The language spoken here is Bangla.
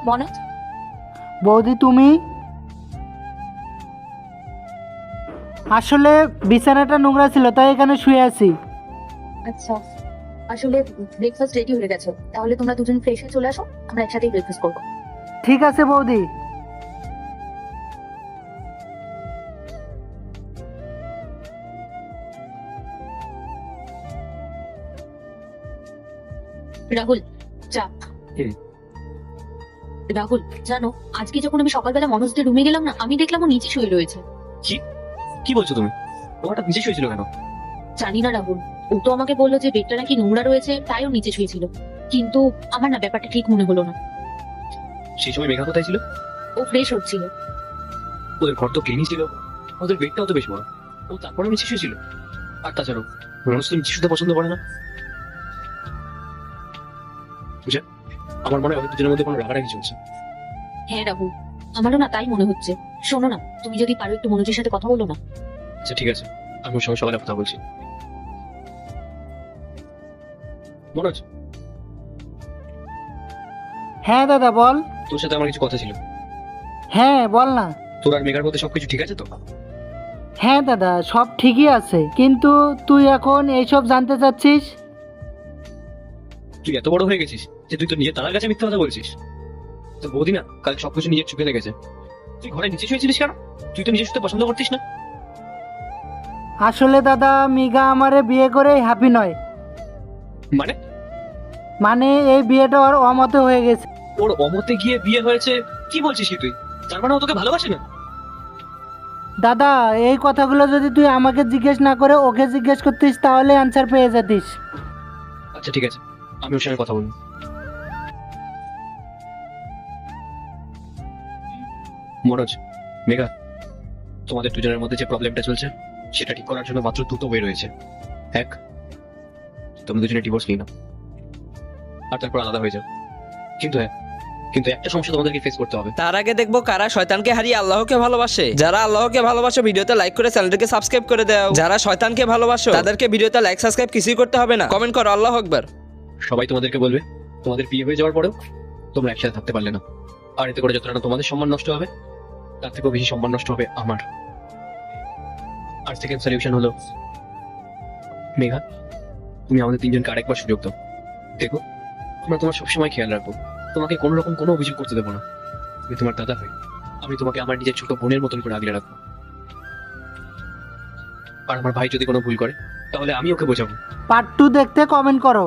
মনোজ, বৌদি তুমি? আসলে বিছানাটা নোংরা ছিল তাই এখানে শুয়ে আছি। আচ্ছা, আসলে ব্রেকফাস্ট রেডি হয়ে গেছে, তাহলে তোমরা দুজন ফ্রেশ হয়ে চলে আসো, আমরা একসাথেই ব্রেকফাস্ট করবো। ঠিক আছে বৌদি। রাহুল, চা। হুম। রাহুল, জানো আজকে যখন আমি সকালবেলা মনোজদের রুমে গেলাম না, আমি দেখলাম ও নিচে শুয়ে রয়েছে। কি বলছো তুমি? তোমারটা নিচে শুয়েছিল কেন? জানি না রাহুল, ও তো আমাকে বললো যে বেডটা নাকি নোংরা রয়েছে, তাই ও নিচে শুয়েছিল। কিন্তু আমার না ব্যাপারটা ঠিক মনে হলো না। সেই সময় মেঘা কোথায় ছিল? ও ফ্রেশ হচ্ছিল। ওদের ঘর তো ক্লিনই ছিল, ওদের বেডটাও তো বেশ বড়, ও তারপরে নিচে শুয়েছিল। আর তাছাড়াও মানুষ তো নিচে শুতে পছন্দ করে না। বুঝে, আমার মনে হয় ওদের দুজনের মধ্যে কোনো রাগারাগি চলছে। হ্যাঁ রাহুল, আমারও না তাই মনে হচ্ছে। শোনো না, তুমি যদি পারো একটু মনোজের সাথে কথা বলো না। আচ্ছা ঠিক আছে, আমি ওর সঙ্গে সকালে কথা বলছি। মনোজ, হ্যাঁ দাদা বল। তোর সাথে আমার কিছু কথা ছিল। হ্যাঁ বল না। তোর আর মেঘার মধ্যে সবকিছু ঠিক আছে তো? হ্যাঁ দাদা, সব ঠিকই আছে, কিন্তু তুই এখন এইসব জানতে চাচ্ছিস? তুই এত বড় হয়ে গেছিস যে তুই তো নিজের দাদার কাছে মিথ্যা কথা বলছিস। তো বৌদি না কাল সবকিছু নিজের চোখে দেখেছে। তুই ঘরে নিচে শুয়েছিলিস কেন? তুই তো নিজে শুতে পছন্দ করতিস না। আসলে দাদা, মিগা আমারে বিয়ে করে হ্যাপি নয়। মানে? মানে এই বিয়েটা ওর অমতে হয়ে গেছে। ওর অমতে গিয়ে বিয়ে হয়েছে? কি বলছিস কি তুই? তার মানে ও তোকে ভালোবাসে না? দাদা, এই কথাগুলো যদি তুই আমাকে জিজ্ঞেস না করে ওকে জিজ্ঞেস করতিস তাহলে অ্যান্সার পেয়ে যেতিস। আচ্ছা ঠিক আছে, আমি ওর সঙ্গে কথা বলবো। মনোজ, মেঘা, তোমাদের দুজনের মধ্যে যে প্রবলেমটা চলছে সেটা ঠিক করার জন্য মাত্র দুটো ওয়ে রয়েছে। এক, তোমরা দুজনে ডিভোর্স নিয়ে নাও আর তারপর আলাদা হয়ে যাও। কিন্তু একটা সমস্যা তোমাদেরকে ফেস করতে হবে। তার আগে দেখবো কারা শয়তানকে হারিয়ে আল্লাহকে ভালোবাসে। যারা আল্লাহকে ভালোবাসো ভিডিওতে লাইক করে চ্যানেলটাকে সাবস্ক্রাইব করে দাও। যারা শয়তানকে ভালোবাসো তাদেরকে ভিডিওতে লাইক সাবস্ক্রাইব কিছুই করতে হবে না, কমেন্ট করো আল্লাহু আকবার। সবাই তোমাদেরকে বলবে তোমাদের বিয়ে হয়ে যাওয়ার পরেও তোমরা একসাথে থাকতে পারলে না। আর এতে করে যতটা না তোমাদের সম্মান নষ্ট হবে, তার থেকেও বেশি সম্মান নষ্ট হবে আমার। আর সেকেন্ড সলিউশন হলো, মেঘা, তুমি আমাদের তিনজনকে আরেকবার সুযোগ দাও। দেখো, আমরা তোমার সবসময় খেয়াল রাখবো, তোমাকে কোনো রকম কোনো অভিযোগ করতে দেবো না। তুমি তোমার দাদা হয়ে আমি তোমাকে আমার নিজের ছোট বোনের মতন করে আগলে রাখবো। আর আমার ভাই যদি কোনো ভুল করে তাহলে আমি ওকে বোঝাবো। পার্ট 2 দেখতে কমেন্ট করো।